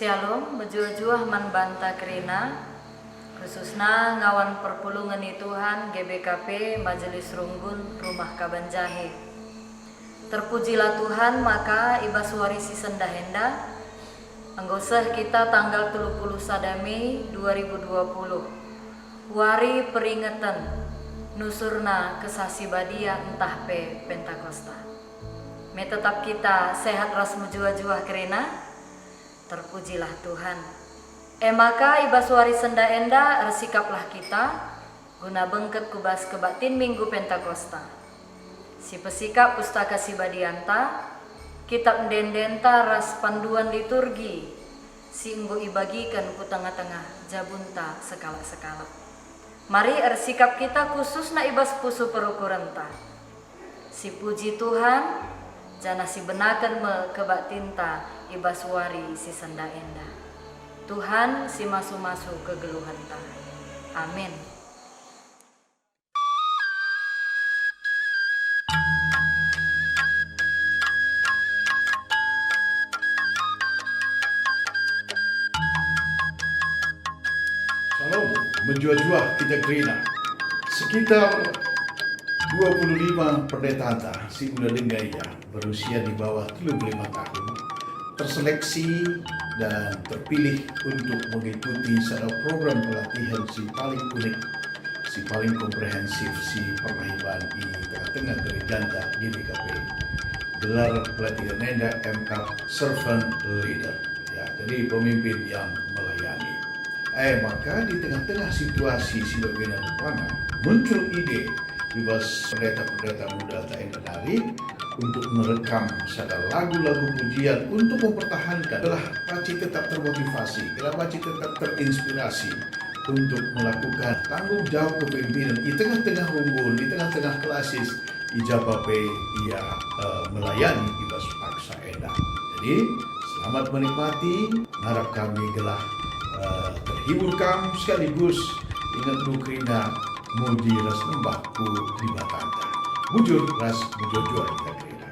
Shalom, bejuah-juah man banta kerina, khususna ngawan perpulungan Tuhan GBKP Majelis Rungun Rumah Kabanjahe. Terpujilah Tuhan, maka ibas warisi sendahenda, anggosah kita tanggal 30 Mei 2020, wari peringatan nusurna kesasi badia entah pe Pentakosta. Me tetap kita sehat ras mejua-juah kerina, terpujilah Tuhan. Maka ibas wari senda enda resikaplah kita guna bengket kubas kebatin Minggu Pentakosta. Si pesikap pustaka si badianta, kitab dendenta ras panduan liturgi, si enggo ibagikan ku tengah-tengah jabunta sekala-sekala. Mari ersikap kita khusus na ibas pusu perukurenta. Si puji Tuhan, jana si benakan me kebatinta ibas wari si senda enda. Tuhan si masu-masu kegeluhanta. Amin. Salam, menjua-juah kita kerina. Sekitar 25 pendeta si Uda Denggaya berusia di bawah 35 tahun terseleksi dan terpilih untuk mengikuti salah program pelatihan si paling unik, si paling komprehensif, si permahiban di tengah-tengah gerejanta di BKP. Gelar pelatihan enda MK Servant Leader, ya, jadi pemimpin yang melayani. Maka di tengah-tengah situasi si bagian pangan muncul ide bebas pendeta-pendeta muda tak menarik untuk merekam segala lagu-lagu pujian untuk mempertahankan telah Paci tetap termotivasi, telah Paci tetap terinspirasi untuk melakukan tanggung jawab kepemimpinan di tengah-tengah rumbun, di tengah-tengah klasis ijabape ia melayani bebas paksa edah. Jadi selamat menikmati, harap kami gelah terhibur kam sekaligus ingat lu kerina muji ras nembahku di matanta. Bujur ras bujur-jur kita kerina.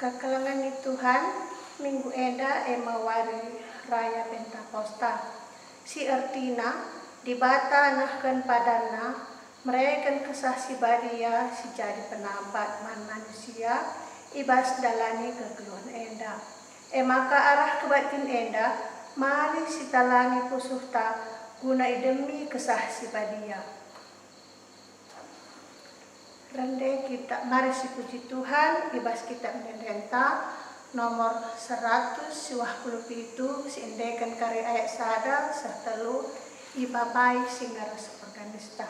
Kekalangan ni Tuhan, minggu enda mawari raya Pentakosta. Si artina dibata nahkan padana mereka kesaksi badia si jadi penambat man manusia ibas dalani kegeluhan enda. Maka arah kebatin enda mari si talani pusuhta guna demi kesaksi badia. Rende kita mari si puji Tuhan ibas kita mendenta nomor 127 si endekan kari ayat sada sertelu ibabai singaras organista.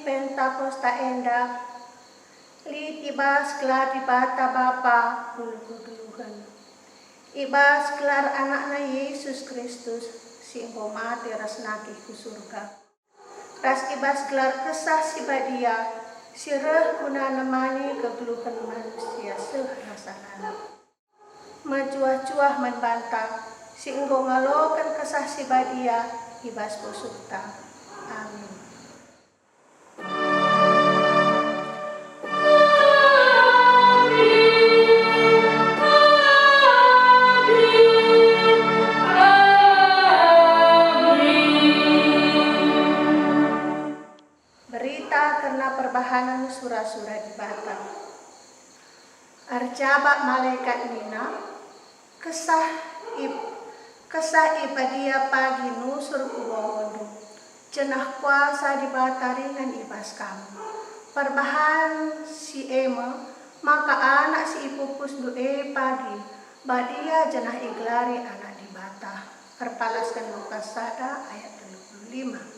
Pentakosta enda lit ibas kelar dibata Bapa bulu kegeluhan. Ibas kelar anakna Yesus Kristus si engkau mati ras nakih ku surga. Ras ibas kelar kesah si badia si reh guna nemani kegeluhan manusia sehasanana. Majuah-juah membantah si engkau ngalokan kesah si badia ibas kusukta. Amin. perbahanan sura-sura di bata. Arjaba malaikat nina, kesah ibadia pagi nusur kubohodu, cenah kuasa di bata ringan ibas kamu. Perbahan si ema, maka anak si ipupus du'e pagi, badia jenah iglari anak di bata. Perpalaskan Lukas 1 ayat 35.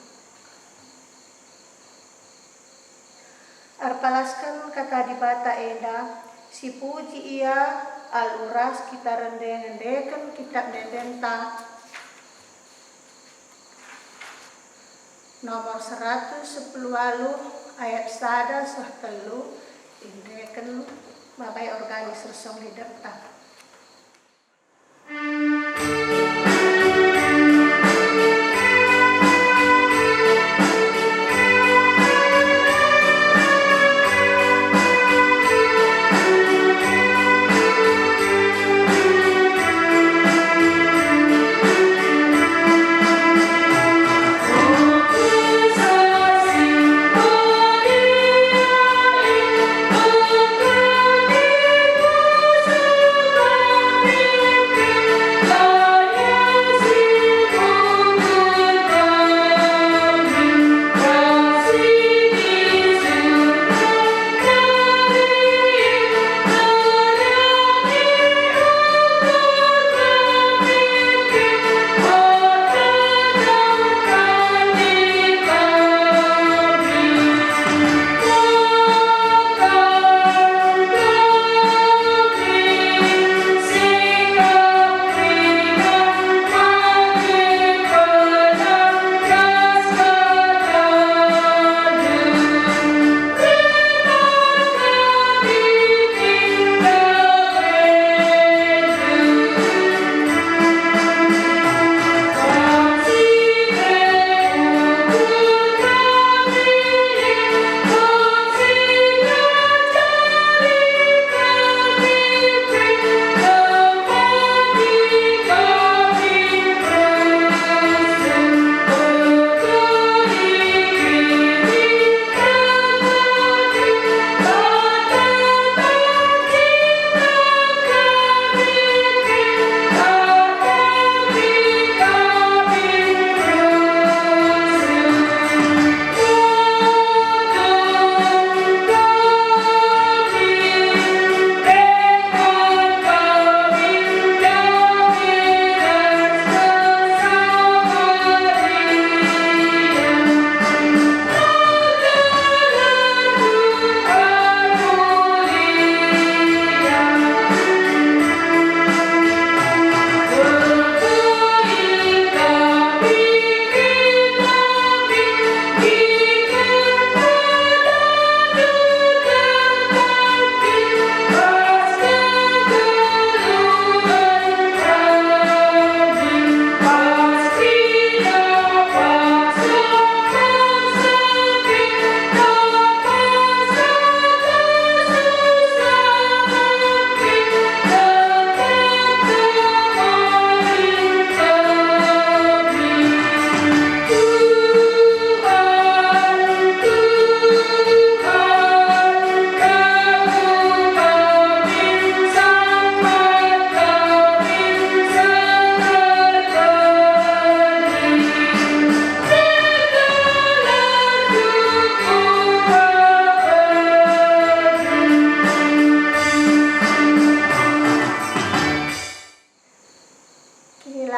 Arpalaskan kata di bata eda, si puji ia al-uras kita rendeng-rendekan kitab dendenta nomor 110 ayat 1 indeken babai organis resong di daftar.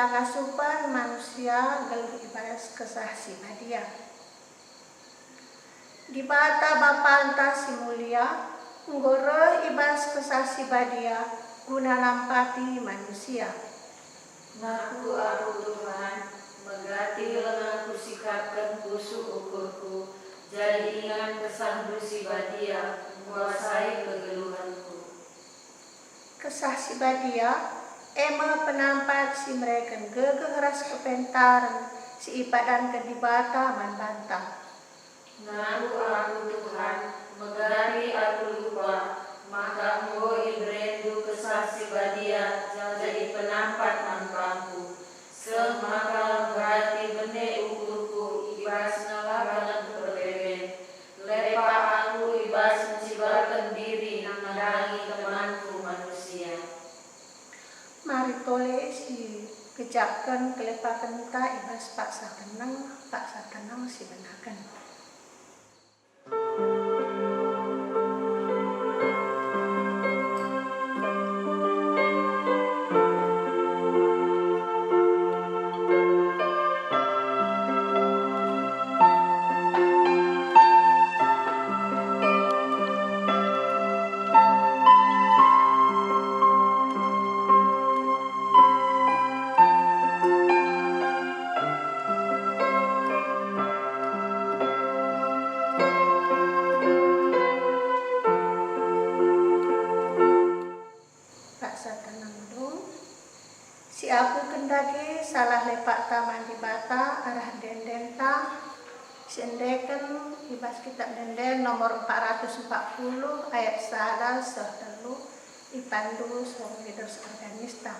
Kasupan manusia geluh ibaras kesah si badia. Di bata bapanta si mulia, nggoro ibaras kesah si badia, guna nampati manusia. Ngaku aku Tuhan, megati lenganku sikapkan busuk ukurku, jadi ingat kesah si badia, menguasai kegeluhanku. Kesah si badia, ema penampak si mereka gegeras kepentaran si ipadan ke dibata manbanta. Ngaku aku Tuhan, megari aku lupa, maka engkau ibrendu kesah si badia jadi penampak manpangku. Semaka berarti bene ukurku ibas ngalakan berbeben, lepa aku menyatakan kelepakan ta ibas paksa tenang si benakan. Si aku kendaki salah lepak taman di bata arah dendenta si endekan ibas kitab denden nomor 440 ayat 1 sertelu ipandu seorang leaders organista.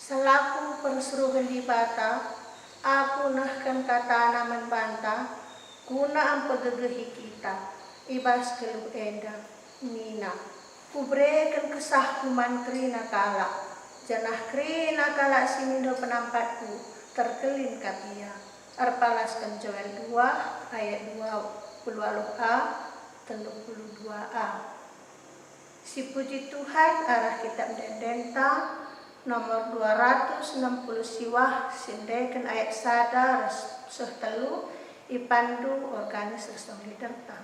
Selaku perseruhan di bata, aku nahkan kata naman banta, guna ang pagagahi kita, ibas keluh enda, mina. Kubrekan kesah kuman krina kala, janah krina kala simindo penampatku, terkelin katia. Arpalaskan Joel 2 ayat 20a, 32a. Si puji Tuhan arah kitab Dendenta nomor 260 siwah sindekan ayat sadar sehtelu ipandu organis resong liderta.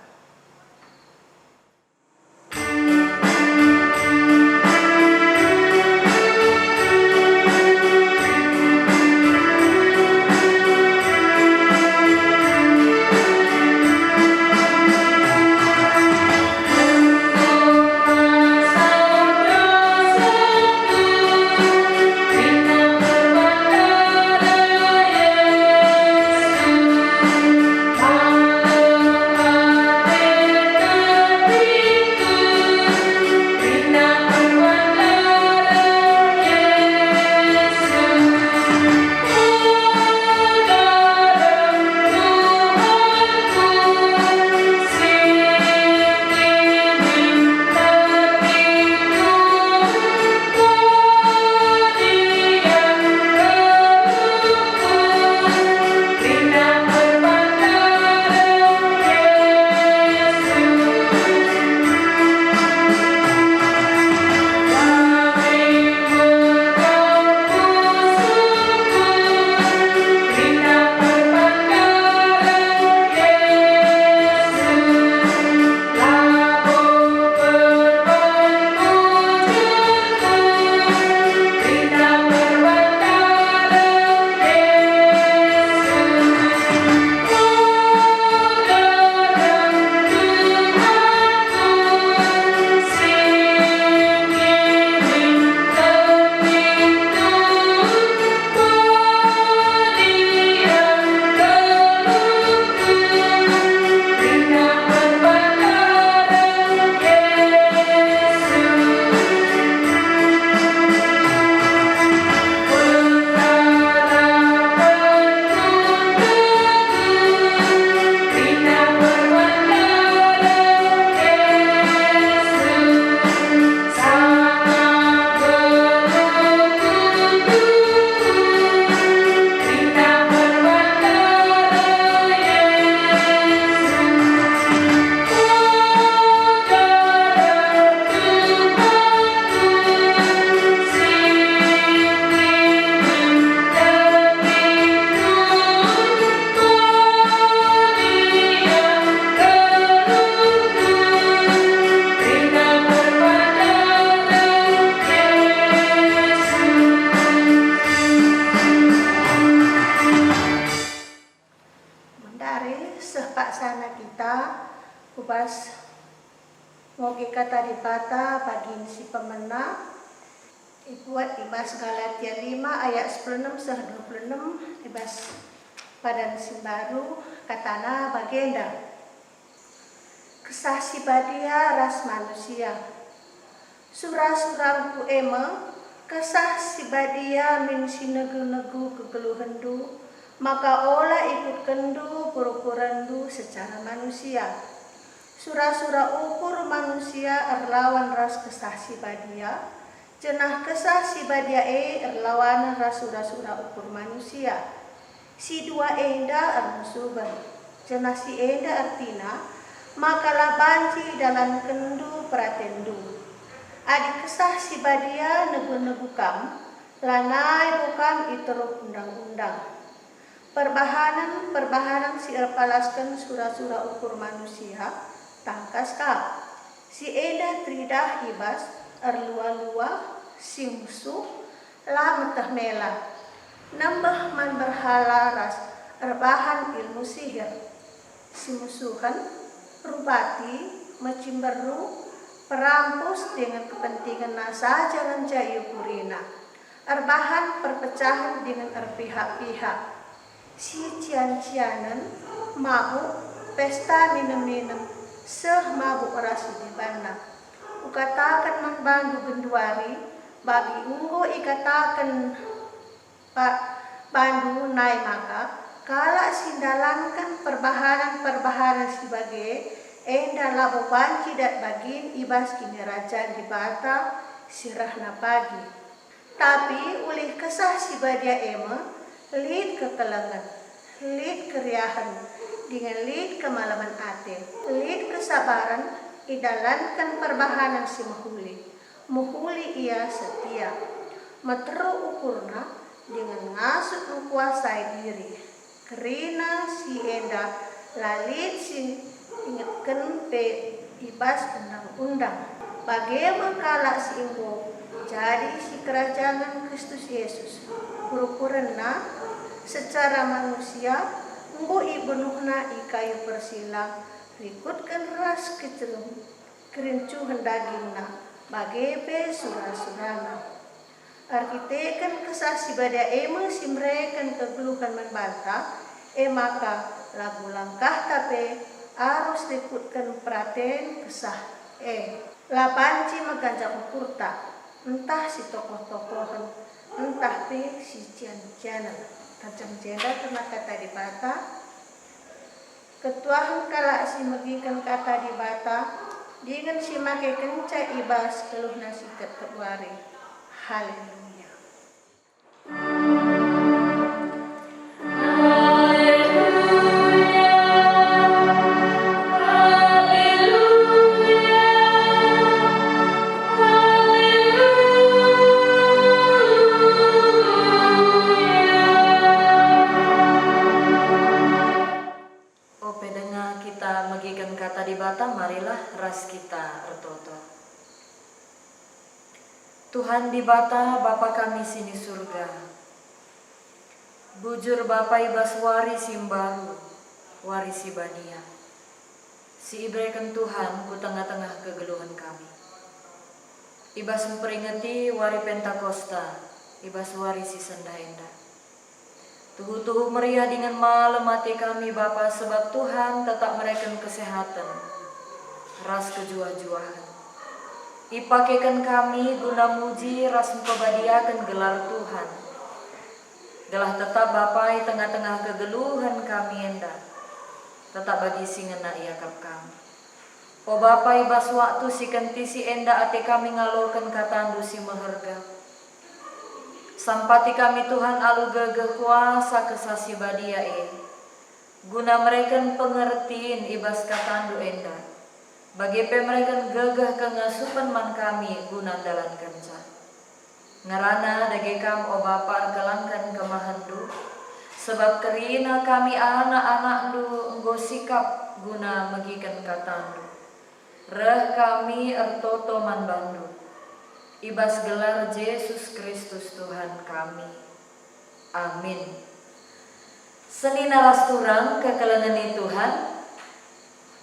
kita ubas ngoge kata dibata bagin si pemena ibuat ibas Galatia 5 ayat 16 sampai 26 ibas padan si baru katana bagenda kesah si badia ras manusia surah-surah ema kesah si badia min si negu-negu kegeluhendu maka olah ikut kendu puru-purandu secara manusia. Surah-surah ukur manusia erlawan ras kesah si badia. Jenah kesah si badia erlawan ras surah-surah ukur manusia. Si dua enda ermusuban. Jenah si enda artina makalah banci dalam kendu pratendu. Adik kesah si badia negu-negu kam lanai bukan iteruk undang-undang. Perbahanan si erpalaskan surah-surah ukur manusia tangkas kap. Si eda tridah ibas erlua-lua si musuh lah mentah mela. Nambah man berhala ras erbahan ilmu sihir. Si musuhan rubati macimberu perampus dengan kepentingan nasa jangan jayu purina. Erbahan perpecahan dengan erpihak-pihak. Si cian-cianan mabuk pesta minum-minum seh mabuk rasi di bana ukatakan membantu benduari bagi unggo ikatakan pak bandu nai maka kala sindalankan perbahanan sebagai enda labo banci dat bagin ibas kini raja di bata sirahna pagi tapi ulih kesah si badia ema lid kekelangan, lid keriahan, dengan lid kemalaman ate, lid kesabaran, idalankan perbahanan si muhuli ia setia, meteru ukurna dengan ngasut menguasai diri, kerina si enda lalit si ingatkan pe ibas undang-undang, bagaimana kala si inggo jadi si kerajaan Kristus Yesus, puru-purena secara manusia nggo ibunuhna ikayu persilang rikutkan ras kecelung kerincuhan dagingna bagebe surah-surahna arkitekan kesah si badia ema si merekan kegeluhan membantah maka lagu langkah tape harus rikutkan praten kesah lapanci meganjak ukurta entah si tokoh-tokohan entah pe si cian-cianan kacang jenda kena kata di bata ketuahan kala si megikan kata di bata dengan si make kenca ibas keluh nasi ketuari haleluya. Tuhan di bata Bapa kami sini surga. Bujur Bapa ibas warisi baru, warisi bania. Si ibrekan Tuhan ku tengah-tengah kegeluhan kami. Ibas memperingati wari Pentakosta, ibas warisi senda enda. Tuhu-tuhu meriah dengan malam hati kami Bapa sebab Tuhan tetap mereken kesehatan, ras kejuah-juahan. Ipakekan kami guna muji ras mempabadiakan gelar Tuhan. Gelah tetap Bapai tengah-tengah kegeluhan kami enda. Tetap bagi singena iakap kami. O Bapai bas waktu si kenti si enda ate kami ngalurkan katandu si meherga. Sampati kami Tuhan alu gegeh kuasa kesasi badia guna mereka pengertiin ibas katandu enda. Bagi mereka gegeh kengasupan man kami guna dalan kenca. Ngerana dage kam o Bapa kelangkan kemahandu. Sebab kerina kami anak-anak du nggo sikap guna megikan katandu. Reh kami ertoto man bandu. Ibas gelar Yesus Kristus Tuhan kami. Amin. Seni naras turang kekelengani Tuhan.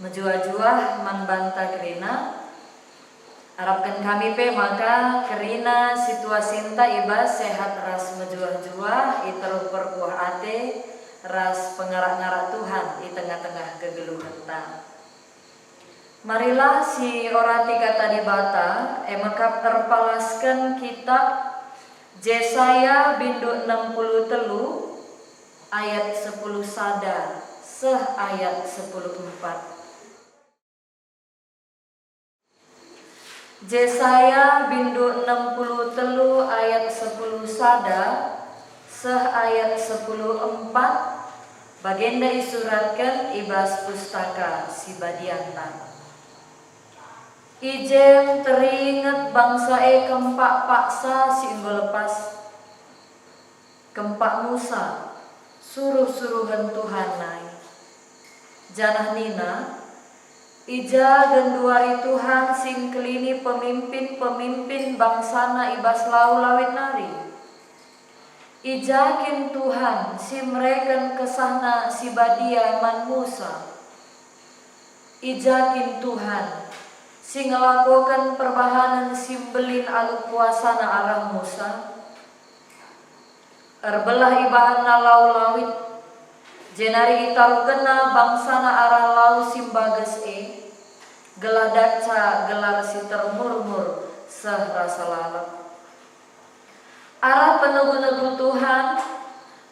menjuah-juah manbanta kerina harapkan kami pe maka kerina situasi enta iba sehat ras menjuah-juah iteruh perkuah ate ras pengarak-ngarak Tuhan di tengah-tengah kegeluhan ta. Marilah si orati kata di bata emakap terpalaskan kitab Yesaya bindu 63 ayat 10 sada seh ayat 10:4. Yesaya bindu 63 ayat 10 sada seh ayat 10:4 bagenda isuratkan ibas pustaka si badianta. Ijem teringat bangsa kempak paksa si lepas kempak Musa suruh-suruhan Tuhan naik janah nina ija genduari Tuhan sing kelini pemimpin bangsana ibas lau lawit nari ijakin Tuhan si mereken kesana si badia man Musa ijakin Tuhan si ngelakukan perbahanan simbelin alu puasana arah Musa erbelah ibahan lau lawit jenari itaru kena bangsana arah lau simbages geladaca gelar si termurmur seh rasa lalap arah penugu-nugu Tuhan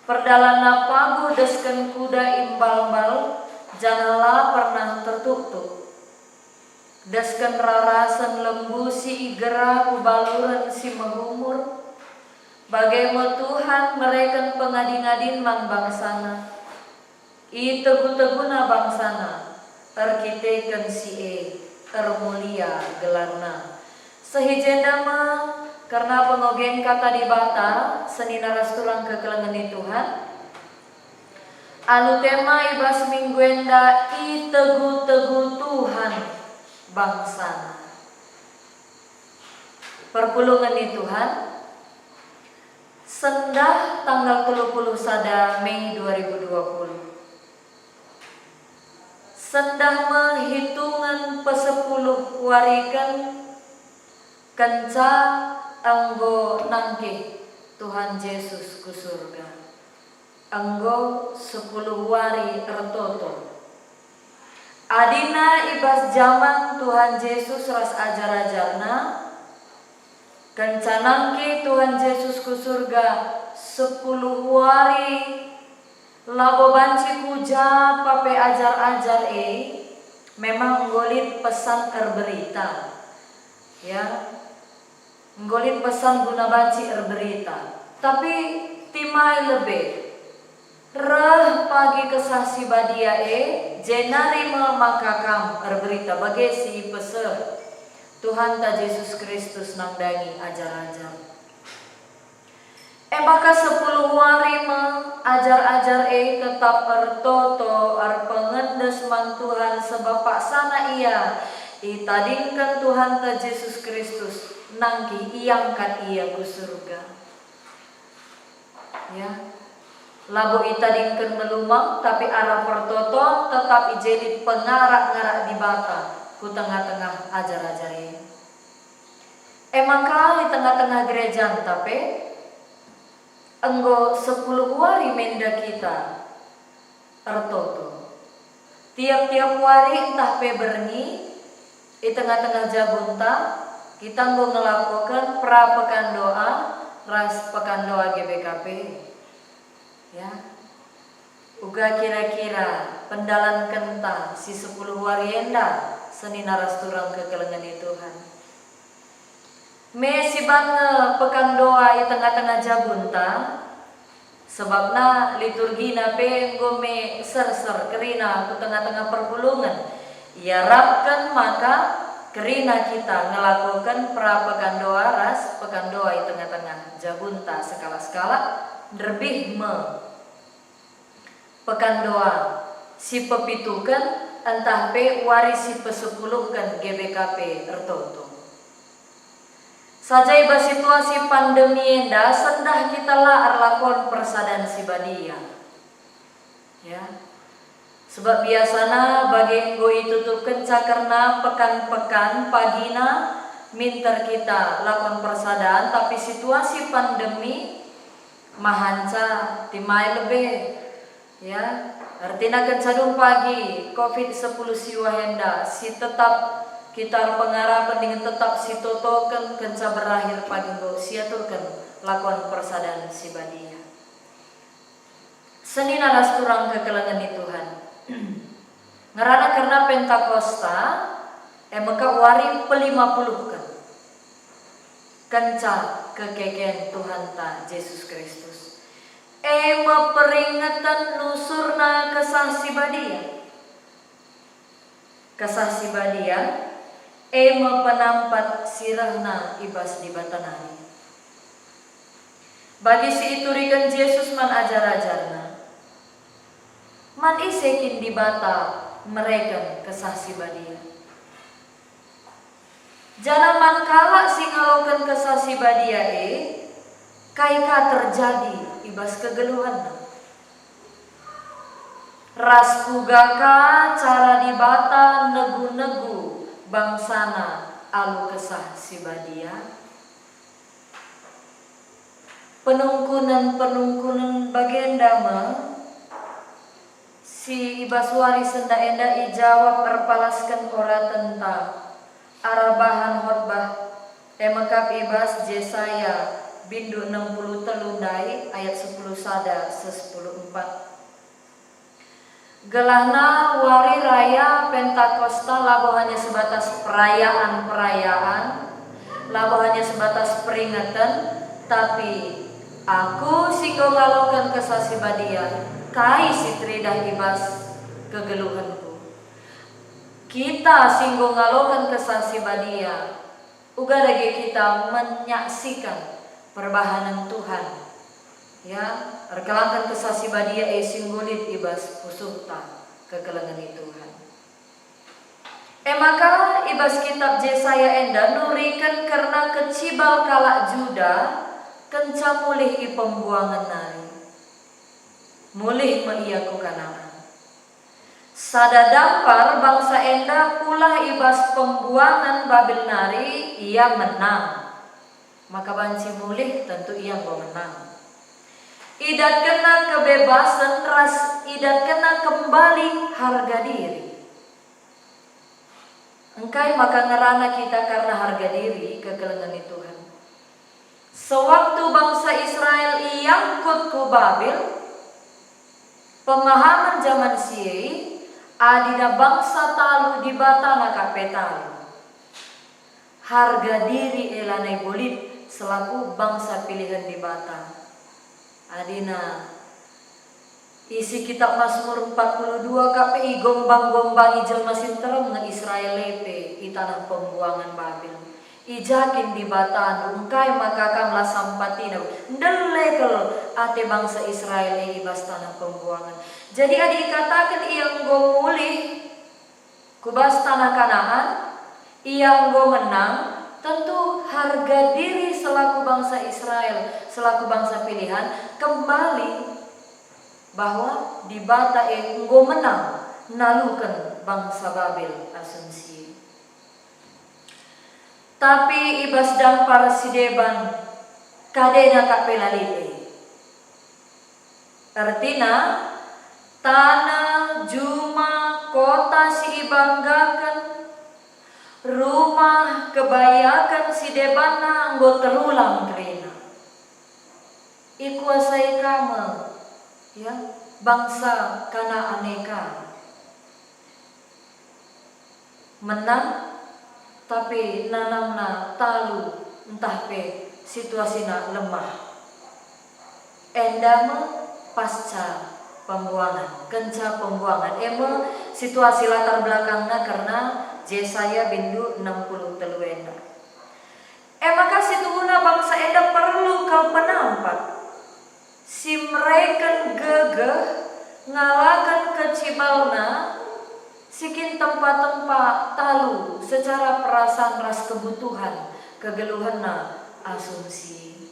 perdalana pagu desken kuda imbal-bal janala pernah tertutup desken rarasan lembu si igera kubaluran si menghumur bagaimana Tuhan mereka pengadin-adin man bangsana i tegu-teguna bangsana erkiteken si ermulia gelarna sehijenda mah karena pengogen kata di bata seni naras tulang kekelengan di Tuhan anu tema ibas mingguenda i tegu-tegu Tuhan bangsa perpulungan di Tuhan sendah tanggal 30 sada Mei 2020 sendah menghitungan pesepuluh warikan kenca anggo nangke Tuhan Yesus ku surga anggo 10 wari ertoto adina ibas zaman Tuhan Yesus ras ajar-ajarna kencanangke Tuhan Yesus ku surga 10 wari labo banci puja pape ajar-ajar memang ngolit pesan erberita ya ngolit pesan guna banci erberita tapi timai lebih reh pagi kesasi badia jenari memakakam erberita bagi si peseh Tuhan ta Yesus Kristus nangdangi ajar-ajar maka 10 wari ajar-ajar tetap ertoto pengendes man Tuhan sebab paksana ia itadingkan Tuhan ta Yesus Kristus nangki iangkat ia ku surga ya labo itadingkan melumang tapi arah pertoto tetap ijedit pengarak-ngarak di bata ku tengah-tengah ajar-ajar maka di tengah-tengah gereja tapi enggo 10 wari menda kita ertoto tiap-tiap wari entah pe berni di tengah-tengah jabunta kita enggo ngelakukan pra pekan doa ras pekan doa GBKP ya uga kira-kira pendalan kenta si 10 wari enda seni naras turang kekelengan di Tuhan me si bange pekan doa di tengah-tengah jabunta sebabna liturgi na pe ngome ser-ser kerina ku tengah-tengah perpulungan ya rapkan maka kerina kita ngelakukan pra pekan doa ras pekan doa di tengah-tengah jabunta skala-skala derbih pekan doa si pepitukan entah pe wari si pesepuluhkan GBKP ertoto sajai situasi pandemi enda sendah kita lah arlakon persadan si badia ya Sebab biasana bagi enggo itu tuh kenca karena pekan-pekan pagina minter kita lakon persadaan, tapi situasi pandemi mahanca timai lebih ya. Artinya kencadung pagi COVID-10 siwahenda si tetap kita pengarapan dengan tetap si totoken kenca berakhir pagi enggo siaturkan lakon persadaan si badia. Senin alas turang kekelangan di Tuhan. Ngerana karena Pentakosta maka wari pe-50 kan. Kenca kekeken Tuhan ta Yesus Kristus. Peringatan nusurna kesah si badia. Kesah si badia penampat sirahna ibas di batanari. Bagi si iturikan Yesus man ajar-ajarna. Man isekin di bata mereka kesah si badia. Jana man kala si ngalokan kesah si badia kaika terjadi ibas kegeluhan. Ras kugaka cara di bata negu-negu bangsana alu kesah si badia. Penungkunan bagenda si ibaswari senda enda ijawab erpalaskan ora tentang arabahan khotbah mekap ibas Yesaya bindu 60 telundai ayat 10 sada 10:4. Gelahna wari raya Pentakosta labo hanya sebatas perayaan-perayaan, labo hanya sebatas peringatan, tapi aku siko ngalokan kesasi badia kai si tridah ibas kegeluhanku. Kita singgo ngalokan kesasi badia uga lagi kita menyaksikan perbahanan Tuhan ya, erkelangkan kesasi badia singgolit ibas pusuta kegelangan Tuhan. Maka ibas kitab Yesaya enda nurikan karena kecibal kalak Juda kenca mulih i pembuangan nari. Mulih meiaku Kanaan. Sada dampar bangsa enda pula ibas pembuangan Babil nari ia menang. Maka banci mulih tentu ia menang. Idat kena kebebasan ras, idat kena kembali harga diri. Engkai maka ngerana kita karena harga diri kegelangan Tuhan. Sewaktu bangsa Israel iangkut ku Babil, pemahaman zaman siei adina bangsa talu di batana kapetalu. Harga diri elanai bolit selaku bangsa pilihan di bata. Adina isi kitab Mazmur 42 KPI gombang-gombangi jelma sinterem nge Israel lepe i tanah pembuangan Babil. Ijakin di batan ungkai maka kamlah sampatina ndelekel ate bangsa Israel ibas tanah pembuangan. Jadi adik katakan iyang go mulih kubas tanah Kanaan, iyang go menang, tentu harga diri selaku bangsa Israel, selaku bangsa pilihan kembali bahwa di bata enggo menang nalukan bangsa Babil asumsi. Tapi ibas dampar sideban kadena kapelalite. Artina tanah juma kota si ibanggakan, rumah kebayakan sidebana anggo terulang kerina. Ikuasai kamu ya bangsa kana aneka menang tapi nanamna talu entah pe situasina lemah. Endama pasca pembuangan, kenca pembuangan. Situasi latar belakangnya karena Yesaya bindu 60 teluenda. Maka situna bangsa enda perlu kau penampat. Si mereka gegeh ngalakan kecibalna sikin tempat-tempat talu secara perasaan ras kebutuhan kegeluhanna asumsi.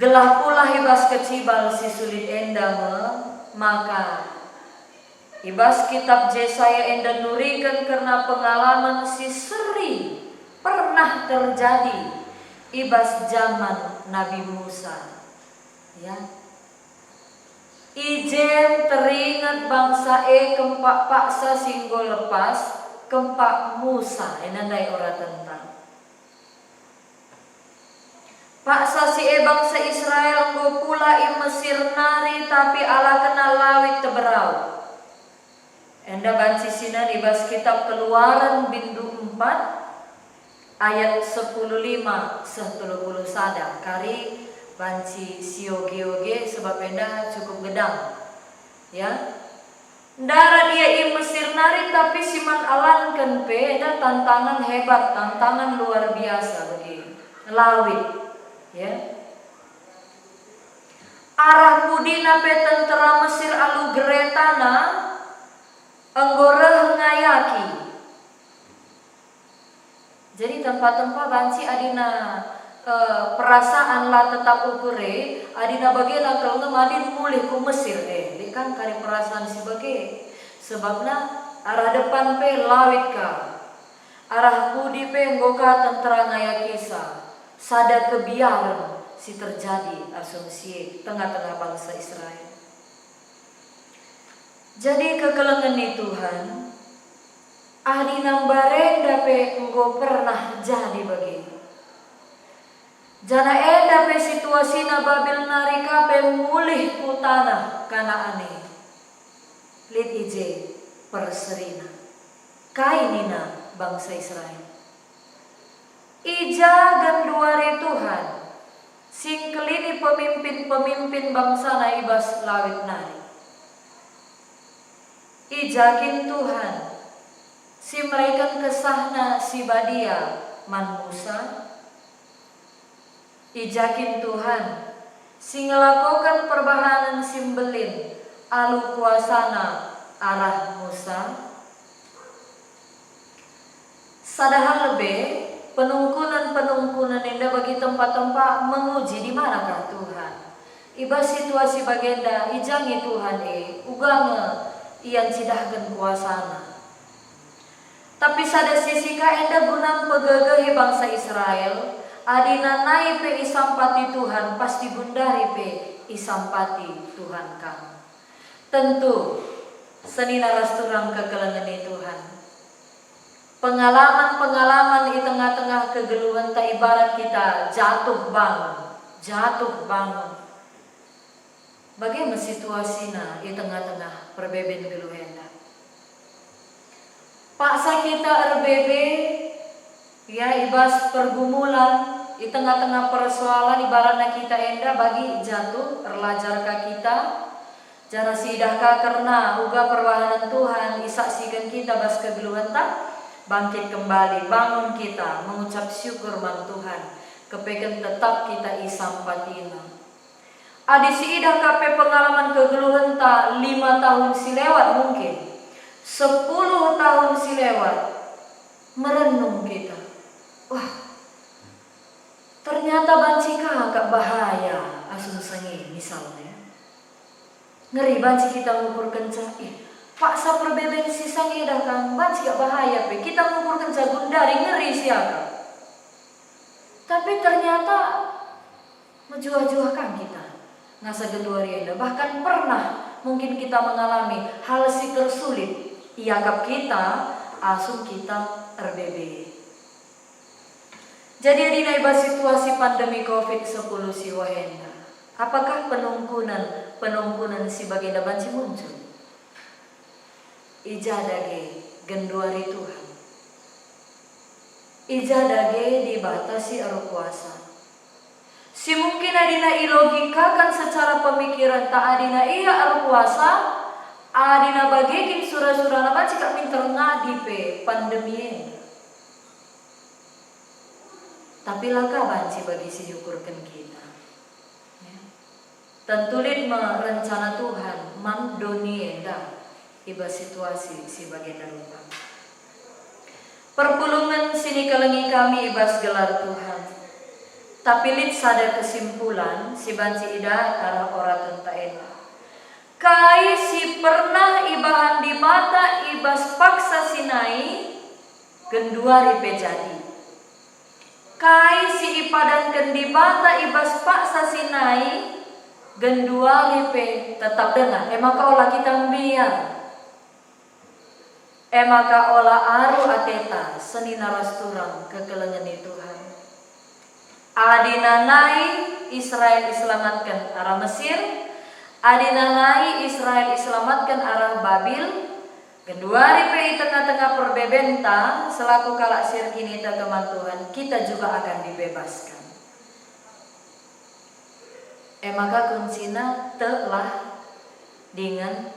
Gelah pula hibas kecibal si sulit endama Maka ibas kitab Yesaya enda nurikan karena pengalaman si seri pernah terjadi ibas zaman Nabi Musa. Ya. Ijem teringat bangsa kempak paksa singgo lepas kempak Musa enandai ora tentang. Paksa si bangsa Israel nggo pula Mesir nari tapi ala kenal lawit teberau. Enda banci sinan ibas kitab Keluaran bindu 4 ayat 15 70 sada kari banci sioge-oge sebab enda cukup gedang. Ya. Ndara dia Mesir nari tapi siman alankan pe enda tantangan hebat, tantangan luar biasa bagi lawit. Ya. Arah pudina pe tentera Mesir alu geretana anggora ngayaki. Jadi tempat-tempat banci adina perasaan lah tetap ukure adina bagena kalau ngemadin mulih ku Mesir kan kari perasaan si bage sebabna arah depan pe lawit ka arah pudi pe nggoka tentera ngayakisa sada kebiaran si terjadi asumsi tengah-tengah bangsa Israel. Jadi kekelengan ni Tuhan adina barenda pe enggo pernah jadi bagi jana enda pe situasina Babil narika pe mulih ku tanah Kanaane. Lit ije perserina. Kainina bangsa Israel. Ija genduari Tuhan. Singkelini pemimpin-pemimpin bangsa na ibas lawit nari. Ijakin Tuhan. Si mereka kesahna si badia man Musa. Ijakin Tuhan si ngelakukan perbahanan simbelin alu kuasana arah Musa. Sadahal lebih penungkunan indah bagi tempat-tempat menguji di manakah Tuhan. Iba situasi bagenda ijangi Tuhan ugange ian sidahkan kuasana. Tapi sada sisi ka enda gunang pegagahi bangsa Israel. Adina nai pe isampati Tuhan pasti bundari pe isampati Tuhan kamu. Tentu senina rasturang kegelangan Tuhan. Pengalaman-pengalaman di tengah-tengah kegeluhan tak ibarat kita jatuh bangun. Bagaimana situasinya di tengah-tengah perbeben geluhenda? Paksa kita erbebe ya ibas pergumulan di tengah-tengah persoalan ibaratnya kita enda bagi jatuh erlajar ka kita jana sidahka karena uga perwahanan Tuhan isaksikan kita bas kegeluhan tak bangkit kembali bangun kita mengucap syukur man Tuhan kepekan tetap kita isampatina adi si idah kape pengalaman kegeluhan tak 5 tahun si lewat mungkin 10 tahun si lewat merenung kita. Wah, ternyata banci agak bahaya asumsinya misalnya. Ngeri banci kita ngukur kencang. Paksa perbeben sisa ngidah kan banci gak bahaya pe. Kita ngukur kencang gundari ngeri siapa. Tapi ternyata menjuah-juahkan kita. Ngasa gedua rienda. Bahkan pernah mungkin kita mengalami hal si tersulit. Iakap kita asum kita RBB. Jadi di naiba situasi pandemi COVID-10 si wahenda. Apakah penungkunan si bagenda banci muncul? Ijadage genduari Tuhan. Ijadage dibatasi aru kuasa. Si mungkin adina ilogika kan secara pemikiran tak adina iya aru kuasa. Adina bagekin surah-surah banci kak minter ngadi pe pandemi. Tapi langkah banci bagi si diukurkan kita. Ya. Tentulit merencana Tuhan man donienda iba situasi si bagian rupa. Perpulungan sini kelengi kami ibas gelar Tuhan. Tapi lit sadar kesimpulan si banci ida arah ora tenta ena. Kai Sinai genduari pejadi. Kai si ipadankan di bata ibas paksa Sinai genduari pe tetap dengar. Emaka olah kita mbiar. Emaka olah aru ateta seni narasturang kekelengan Tuhan. Adinanai Israel diselamatkan arah Mesir. Adinanai Israel diselamatkan arah Babil. Genduari pe tengah-tengah perbebenta selaku kalak sirkini keman Tuhan, kita juga akan dibebaskan. Maka kuncina telah dengan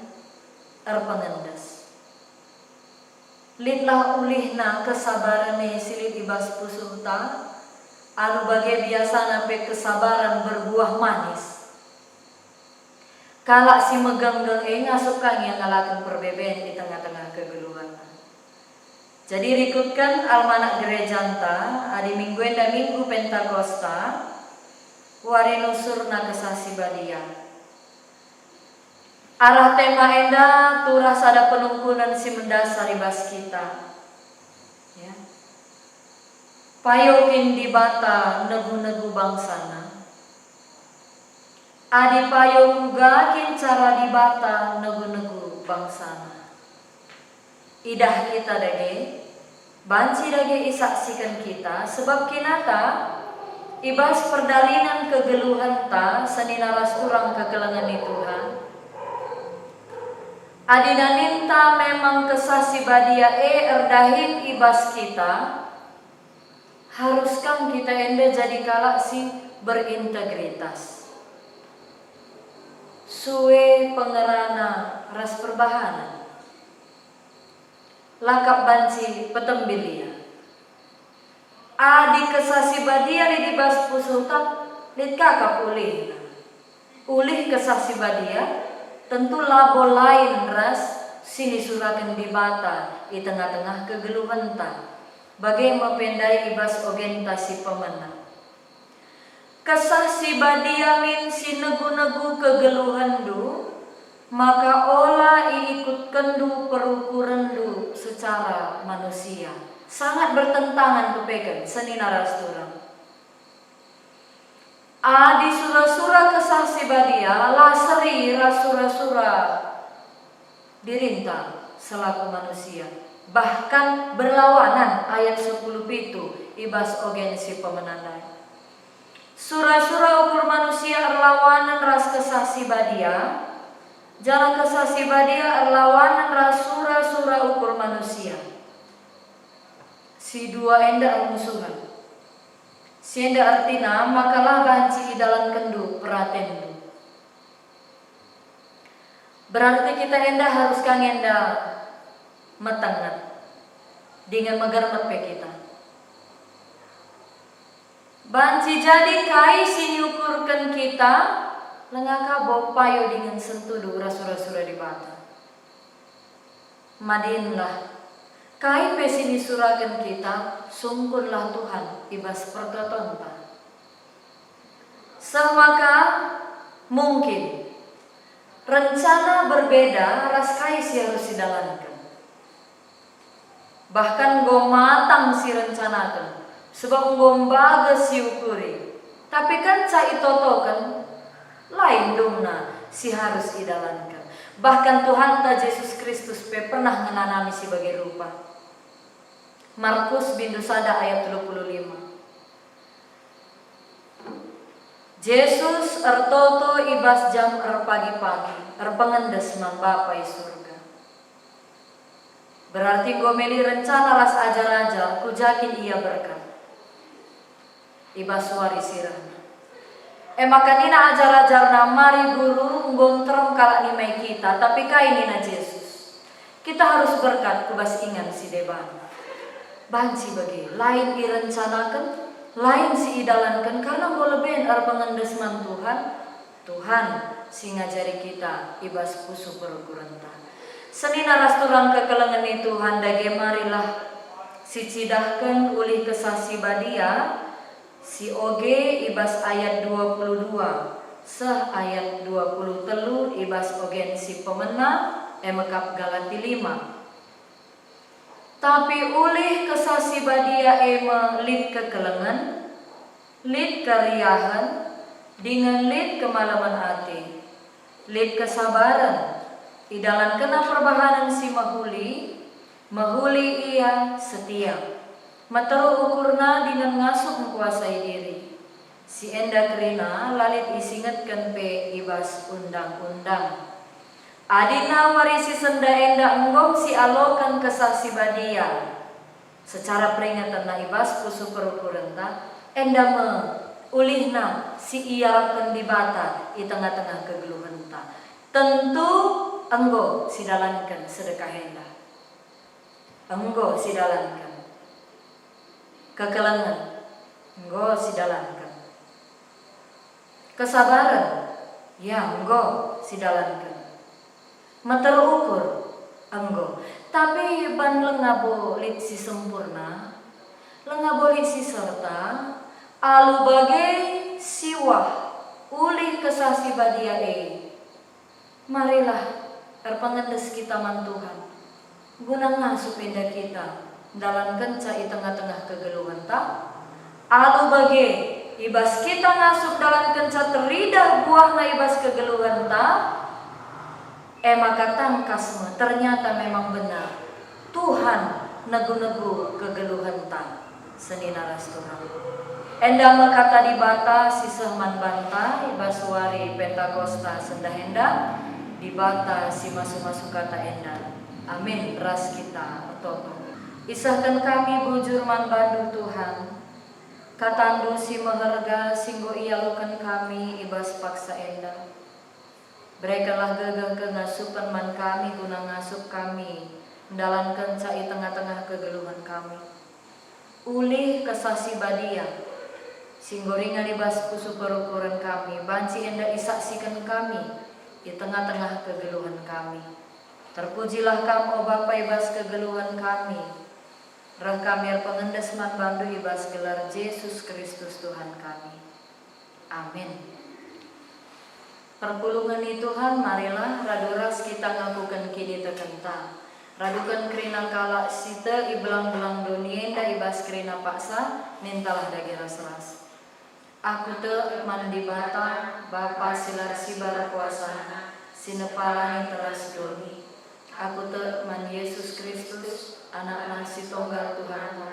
erpengendes. Litlah ulihna kesabarane silit ibas pusuhta, anu bagai biasa pe kesabaran berbuah manis. Kalak si megenggeng ngasukan yang ngalakan perbeben di tengah-tengah kegeluhan. Jadi rikutkan almanak gerejanta adi mingguen dan minggu Pentakosta wari nusurna kesasi badia. Arah tema enda turas ada penungkunan si mendasar ibas kita. Ya. Payokin di bata negu-negu bangsana. Adi payo mugakin cara dibata negu-negu bangsana. Idah kita dage, banci dage isaksikan kita, sebab kinata ibas perdalinan kegeluhan ta seni narasturang kekelengan Tuhan. Adi naninta memang kesasi badia erdahin ibas kita, haruskah kita ende jadi kalak si berintegritas. Suwe pengerana ras perbahanan lakap banci petembilia adi kesasi badia li dibas pusulta lit kakap ulih kesasi badia tentu labo lain ras sini surakan di bata di tengah-tengah kegeluhan ta bagai mempendai ibas orientasi pemenang. Kesah si badia min si negu-negu kegeluhan du, maka olah iikutkan du perukuran du secara manusia. Sangat bertentangan kepegan seni narasturang. Adi sura-sura kesah si badia laseri rasura-sura dirintang selaku manusia. Bahkan berlawanan ayat 10 itu ibas ogen si pemenandai. Sura-sura ukur manusia erlawanan ras kesasi badia, jalan kesasi badia erlawanan ras sura-sura ukur manusia. Si dua enda musuhan. Si enda artina makalah banci dalam kendu peratendu. Berarti kita enda harus kang enda metengat dengan megarmet pe kita. Banci jadi kai sini ukurkan kita lengaka bopayo dengan sentudu rasura-sura di bata. Madinlah kai pe sini surakan kita sungkunlah Tuhan ibas pertotonta. Semaka mungkin rencana berbeda ras kai si harus didalankan. Bahkan go matang si rencanakan. Sebab ngombaga si ukuri. Tapi kan cai totokan lain dumna si harus idalankan. Bahkan Tuhan ta Yesus Kristus pe pernah menanami si bagai rupa. Markus bindu sada ayat 25. Yesus ertoto ibas jam pagi-pagi erpengendes man Bapa i surga. Berarti gomeli rencana ras ajar-ajar kujakin ia berkat. Ibas suari sirahna. Maka nina ajar-ajar na mari guru nggom terem kalak nimai kita, tapi kai nina Yesus. Kita harus berkat kubas ingan si deban. Banci bagi lain direncanakan, lain si idalankan karena mau lebih pengendes man Tuhan si ngajari kita ibas pusu perukuranta. Seni narasturang kekelengan itu handage marilah si cidahkan ulih kesasi badia. Si oge ibas ayat 22 seh ayat 20 telu ibas ogen si pemena emekap Galati 5. Tapi ulih kesasi badia ema lid kekelengan, lid keriahan, dengan lid kemalaman hati, lid kesabaran, idalan kena perbahanan si mahuli ia setia, materu ukurna dengan ngasuh menguasai diri. Si enda kerina lalit isingetkan pe ibas undang-undang. Adina warisi senda enda enggong si alokan kesasi badia. Secara peringatan na ibas pusu perukurenta enda me ulihna si iarapkan di bata di tengah-tengah kegeluhenta. Tentu enggo si dalankan sedekah enda. Enggo si dalankan. Kekelengan enggo si dalankan. Kesabaran ya enggo si dalankan. Materukur enggo, tapi ban lengabo lit si sempurna, lengabo lit si serta, alu bagai siwah ulih kesasi badia marilah terpengendes kita man Tuhan, guna ngasup indah kita dalam kenca di tengah-tengah kegeluhan ta, alu bagai ibas kita ngasup dalam kenca teridah buah na ibas kegeluhan ta. Maka tangkasmu ternyata memang benar Tuhan negu-negu kegeluhan ta seni naras Tuhan. Enda makata di bata sisehman banta ibaswari Pentakosta senda enda di bata si masuk-masuk kata enda. Amin ras kita ototo. Isahkan kami bujur man bandu Tuhan. Katandu si meherga singgo ialukan kami ibas paksa enda. Berikanlah gegah kengasupan man kami guna ngasup kami dalam kenca di tengah-tengah kegeluhan kami. Ulih kesasi badia singgoringa libas pusu perukuran kami banci enda isaksikan kami di tengah-tengah kegeluhan kami. Terpujilah kamu Bapa ibas kegeluhan kami. Rah kami pengendes man bandu ibas gelar Yesus Kristus Tuhan kami. Amin. Perpulungan Tuhan, marilah raduras kita ngakukan kini tekenta. Radukan kerina kala sita ibelang-belang dunia da ibas kerina paksa mintalah dagi ras-ras. Aku te mandi bata Bapa silar sibar kuasa sinepalani teras doni. Aku te man Yesus Kristus anak si tunggal Tuhan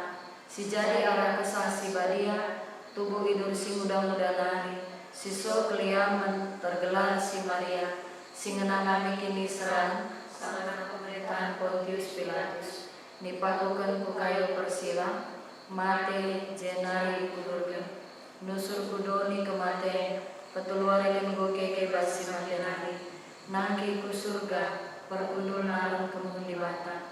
si jadi arah kesasi badia tubuh idur si muda-muda nari. Siso keliaman tergelar si Maria, si ngenana mikini seran, sana pemerintahan Pontius Pilatus, nipatukan ku kayu persila, mate jenari kudurkan, nusur kudoni kemate, petuluarin go keke basi matenari, nangki ku surga, perkundul nalang kemun di bata,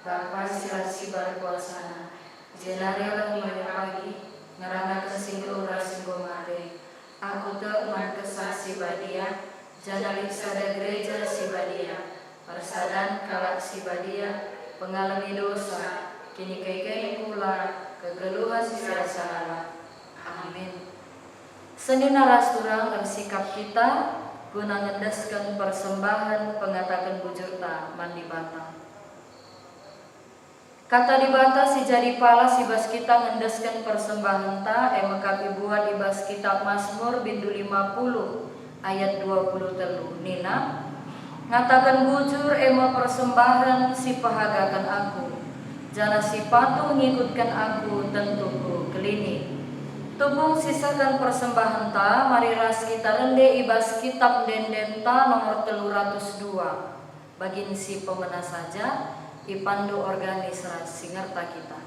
Bapa silat sibar kuasana, jenari lang pagi, ngeranakan singgo ura singgo mate. Aku te man kesasi badia, jadalik sada gereja si badia, persadan kalak si badia, pengalami dosa, kini kekei pula, kegeluhan si salah. Amin. Seni naras turang sikap kita, guna ngendaskan persembahan pengatakan bujurta mandi bata. Kata di bata si jadi pala si bas kita ngendaskan persembahan ta mekapi buat di bas kitab Mazmur bindu 50 ayat 20 telu nina ngatakan bujur ema persembahan si pahagakan aku jana si patu ngikutkan aku tentuku kelini tubung sisakan persembahan ta mari ras kita rende ibas kitab denden ta nomor 302 bagin si pemena saja Ipandu organis singerta kita.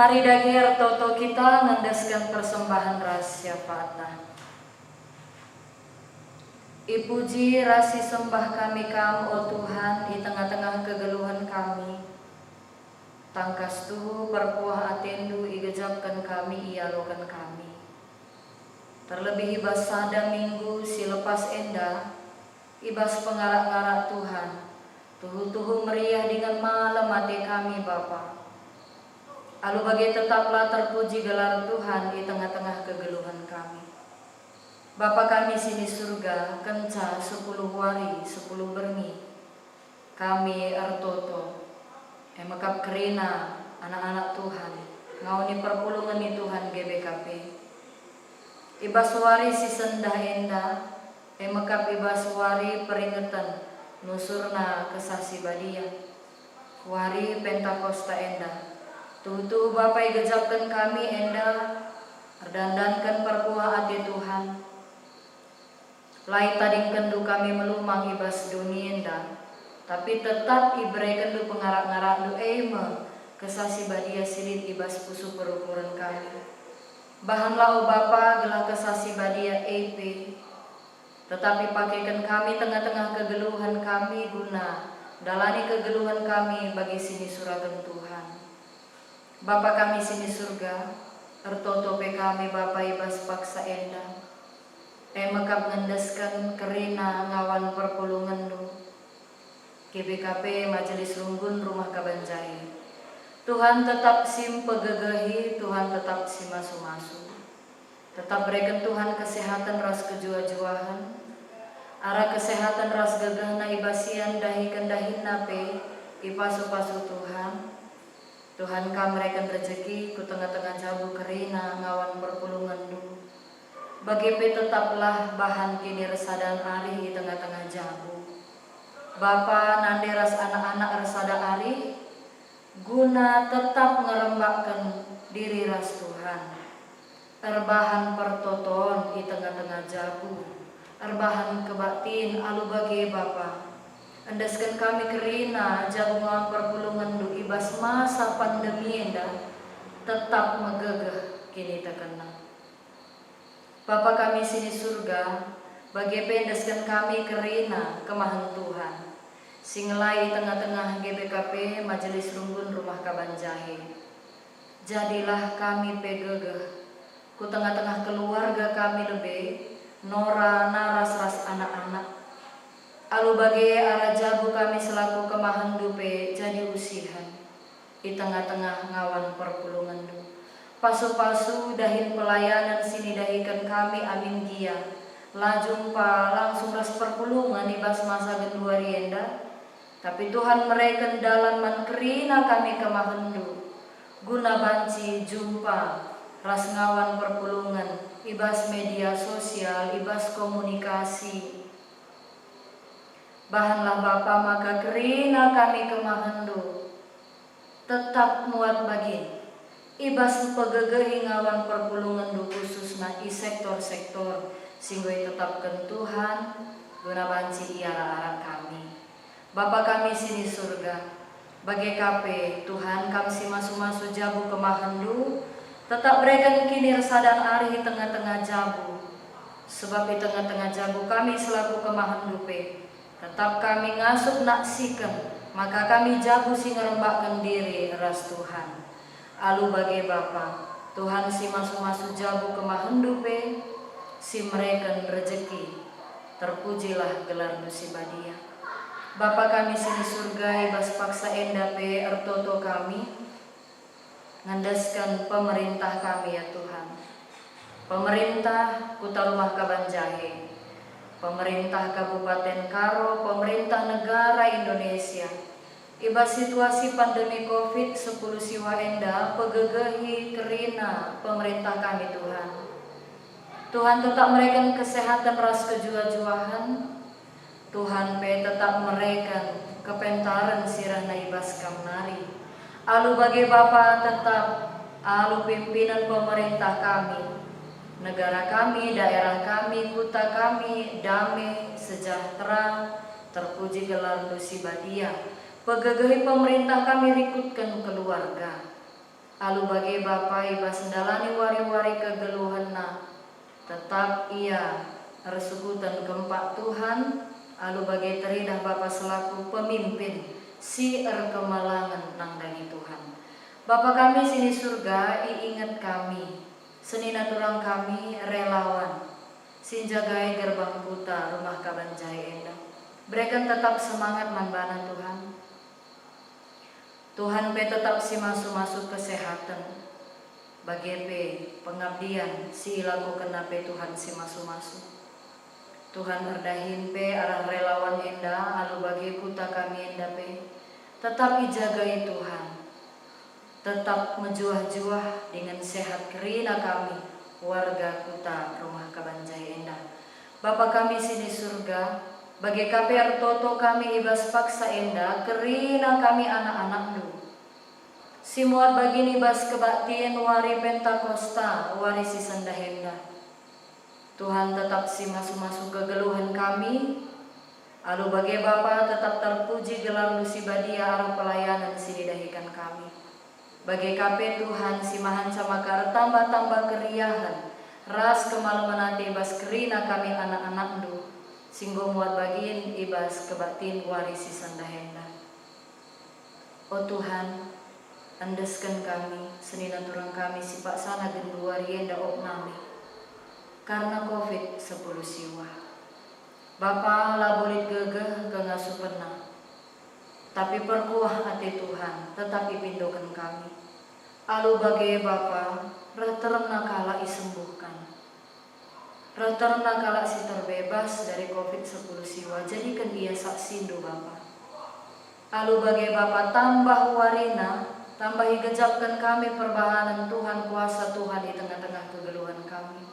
Mari dagir toto kita ngendeskan persembahan ras syafaatna. Ipuji rasi sembah kami kam, o Tuhan, di tengah-tengah kegeluhan kami. Tangkas tuhu perpuah atendu igejapkan kami, ialokan kami. Terlebih ibas sada minggu si lepas enda, ibas pengarak-ngarak Tuhan. Tuhu-tuhu meriah dengan malam hati kami Bapa. Alu bagi tetaplah terpuji gelar Tuhan di tengah-tengah kegeluhan kami. Bapa kami sini surga, kenca 10 wari 10 bermi. Kami artoto, emakap kerina anak-anak Tuhan, ngauni perpulungan ni Tuhan GBKP. Ibas wari si sendah enda, emakap ibas wari peringatan nusurna kesasi badia. Wari Pentakosta enda. Tutu Bapak gejapkan kami enda, erdandankan perpuah hati Tuhan. Lai tading kendu kami melumang ibas dunia enda, tapi tetap ibrei kendu pengarak-ngarak du eime kesasi badia silit ibas pusu perukuran kami. Bahanlah o Bapa gelah kesasi badia EP, tetapi pakaikan kami tengah-tengah kegeluhan kami guna dalani kegeluhan kami bagi sini suragan Tuhan. Bapa kami sini surga, ertotope kami Bapa ibas paksa enda, mekap ngendeskan kerina ngawan perpulungan lu, GBKP Majelis Runggun Rumah Kabanjai. Tuhan tetap sim pegegehi, Tuhan tetap sim masu-masu. Tetap berikan Tuhan kesehatan ras kejua-juahan, arah kesehatan ras gegahna ibasian dahi kendahin nape, ipasu-pasu Tuhan. Tuhan kam mereka rezeki ku tengah-tengah jabu kerina ngawan perpulungan du. Bagi pe tetaplah bahan kini resadan ari di tengah-tengah jabu. Bapa nande ras anak-anak resada ari, guna tetap ngerembakkan diri ras Tuhan. Erbahan pertoton di tengah-tengah jabu, erbahan kebaktin alu bagi Bapa. Andaskan kami kerina jagungan perpulungan du ibas masa pandemi enda tetap megegeh kini terkena. Bapa kami sini surga, bagi pendaskan kami kerina kemahan Tuhan. Singelai tengah-tengah GBKP Majelis Runggun Rumah Kabanjahe. Jadilah kami pegegeh, ku tengah-tengah keluarga kami lebih, nora naras ras anak-anak. Alu bagi arah jabu kami selaku kemahan dupe jadi usihan di tengah-tengah ngawan perpulungan du. Pasu-pasu dahin pelayanan sini dahikan kami amin gia. Lajumpa langsung ras perpulungan ibas masa kedua rienda. Tapi Tuhan mereka dalam mankerina kami kemahan du. Guna banci jumpa ras ngawan perpulungan ibas media sosial, ibas komunikasi. Bahanlah Bapa maka kerina kami kemahandu tetap muat bagi ibas pegegehi ngawan perpulungan du khususna i sektor-sektor singgoi tetapkan Tuhan guna banci iara-ara kami. Bapa kami sini surga, bagi kape Tuhan kami si masu-masu jabu kemahandu tetap berikan kini resadan ari tengah-tengah jabu, sebab di tengah-tengah jabu kami selaku kemahandu pe tetap kami ngasup naksikan, maka kami jabu si ngerembakkan diri ras Tuhan. Alu bagi Bapa, Tuhan si masu-masu jabu kemahendupe, si mereka rezeki, terpujilah gelar nusi badia. Bapa kami sini surga, ibas paksa endape ertoto kami, ngandaskan pemerintah kami ya Tuhan. Pemerintah Kota Rumah Kabanjahe, pemerintah Kabupaten Karo, pemerintah negara Indonesia. Ibas situasi pandemi COVID-10 siwa enda pegegehi kerina pemerintah kami Tuhan. Tuhan tetap mereka kesehatan ras kejua-juahan. Tuhan pe tetap mereka kepentaran sirahna ibas kamnari. Alu bagi Bapa tetap alu pimpinan pemerintah kami. Negara kami, daerah kami, kota kami, damai, sejahtera, terpuji gelar nusi badia. Pegegehi pemerintah kami rikutkan keluarga. Alu bagi Bapa iba sendalani wari-wari kegeluhanna, tetap ia resukutan gempak Tuhan. Alu bagi teridah Bapa selaku pemimpin si kemalangan nang dagi Tuhan. Bapa kami sini surga, iingat kami, senina turang kami relawan, sin jagai gerbang buta rumah Kabanjai Endah. Berikan tetap semangat manbana Tuhan. Tuhan pe tetap si masuk kesehatan. Bagi pe pengabdian si ilaku kena pe Tuhan si masuk. Tuhan erdahin pe arang relawan Endah, alu bagi kuta kami Endah pe. Tetap ijagai Tuhan. Tetap menjuah-juah dengan sehat kerina kami warga kuta rumah Kabanjai Endah. Bapa kami sini surga, bagi KPR Toto kami ibas paksa Endah, kerina kami anak-anak du. Simuat bagini bas kebaktian wari Pentakosta, wari si Sandahenda. Tuhan tetap si masuk-masuk kegeluhan kami. Alu bagi Bapa tetap terpuji gelar lusi badia arah pelayanan si didahikan kami. Bagi KP Tuhan si mahan sama kar tambah-tambah keriahan. Ras kemalaman ati ibas kerina kami anak-anak du. Singgo muat bagiin ibas kebaktin warisi Sandahenda. Oh Tuhan, andeskan kami, senina turang kami sipak sana gendu warienda opnami. Karena COVID-10 siwa. Bapa labolit gegeh gengasu pernah. Tapi perkuah hati Tuhan, tetapi pindokan kami. Alu bagi Bapa, reterna kala isembuhkan. Reterna kala si terbebas dari COVID-10 siwa, jadikan ia saksindo Bapa. Alu bagi Bapa tambah warina, tambah igejapkan kami perbahanan Tuhan, kuasa Tuhan di tengah-tengah kegeluhan kami.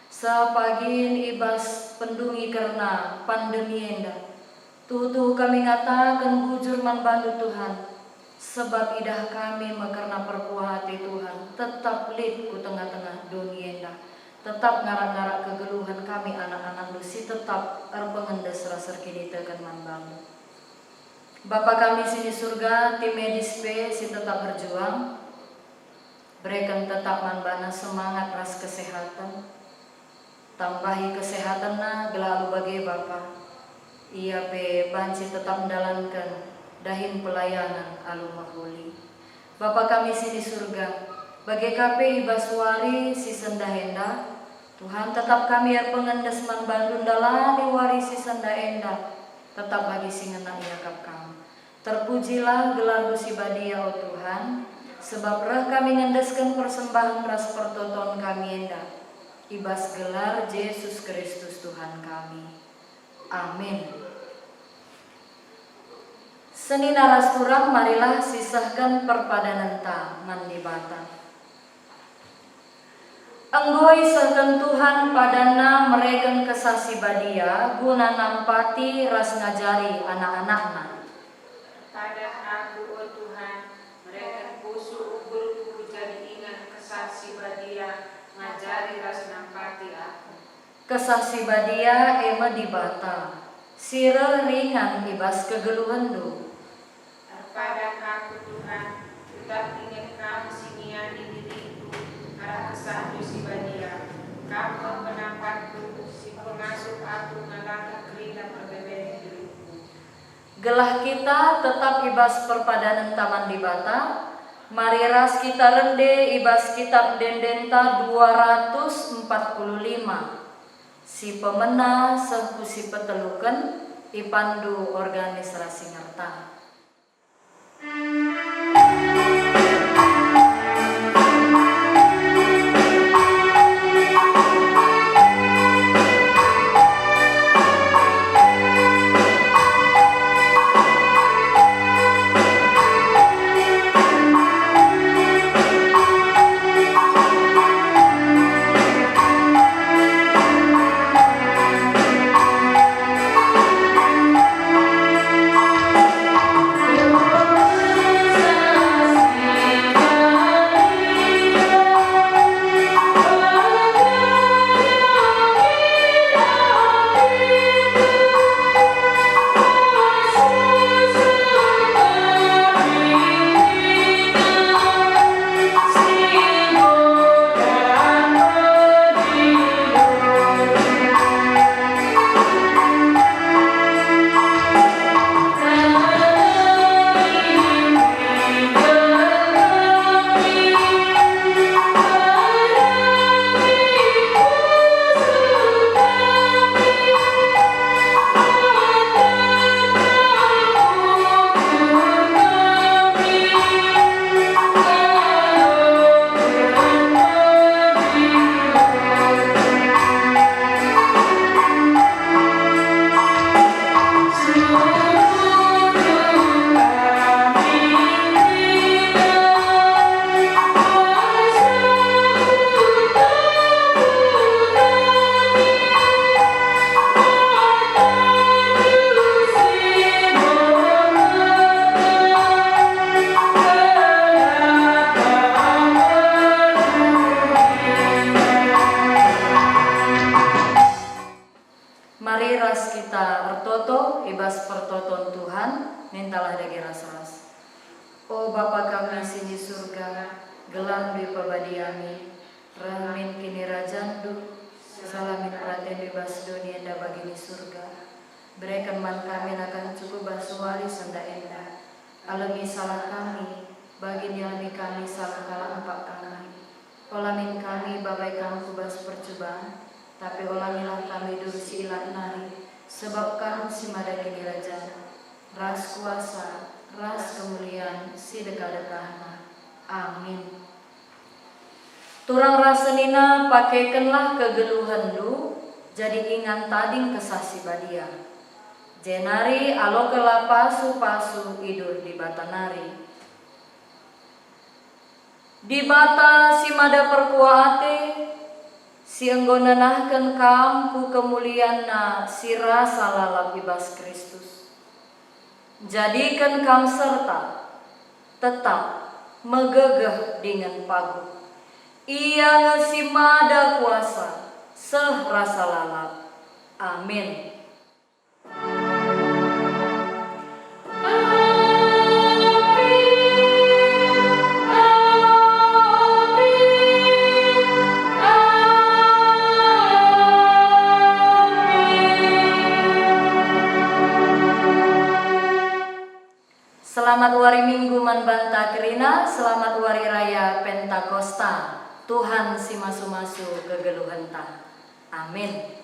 Sapagin ibas pendungi karena pandemi Endah. Tuh kami ngatakan bujur manbantu Tuhan. Sebab idah kami makarna perkuah hati Tuhan. Tetap lid ku tengah-tengah dunia Endah. Tetap ngarak-ngarak kegeluhan kami anak-anak lusi. Tetap erpengendes rasa kini tekan manbantu. Bapa kami sini surga, tim medis P si tetap berjuang. Berikan tetap manbana semangat ras kesehatan. Tambahi kesehatan na gelalu bagi Bapa. Ia pe banci tetap menjalankan dahin pelayanan alu mahuli. Bapa kami sini surga, bagi KP Ibaswari si Sandahenda, Tuhan tetap kami pengendes manbantu dalani wari si Sandahenda, tetap bagi singena iakap kami. Terpujilah gelar si badia oh Tuhan, sebab reh kami ngendeskan persembahan ras pertoton kami Enda. Ibas gelar Yesus Kristus Tuhan kami. Amin. Seni naras kurang, marilah sisahkan perpadanan ta mandibata. Anggoi sahkan Tuhan padana mereken kesasi badia guna nampati ras ngajari anak-anakna. Pada aku oh Tuhan, mereka pusu ugur jadi ingat kesasi badia ngajari ras nampati aku. Kesasi badia ema dibata, sira ringan ibas kegeluhan du. Pada aku Tuhan, tetap ingat kamu sinian di diriku, arah kesah si badia. Kamu penampatku, si pengasuh aku ngalangkah kerina perbebek diriku. Gelah kita tetap ibas perpadanan taman dibata. Mari ras kita rende ibas kitab dendenta 245. Si pemena sengku si petelukan ipandu organis rasi ngerta. pertoton Tuhan, mintalah dagi ras-ras. O Bapa kami sini surga, gelang di pabadiami, ramin kini rajandu, salamin praten bebas dunia enda bagini surga. Berikan man kami akan cukup basuali senda enda, alami salah kami, bagi dialami kami salah kalah empat kami. Olamin kami babai kami kubas percobaan, tapi olamilah kami dursi ilat nari, sebab kami si madagi raja, ras kuasa, ras kemuliaan, si dekah-dekahna. Amin. Turang rasenina pakaikanlah kegeluhan lu, jadi ingan tading kesasi badia. Jenari alokela pasu-pasu idur di batanari. Di bata si mada perkuate, si enggonanahkan kam ku kemuliaan na si rasa lalap ibas Kristus. Jadikan kam serta tetap megegeh dengan pagu. Ia ngesi mada kuasa seh rasa lalap. Amin. Selamat wari Minggu Manbanta Kerina, selamat wari raya Pentakosta. Tuhan si masu-masu kegeluhan ta. Amin.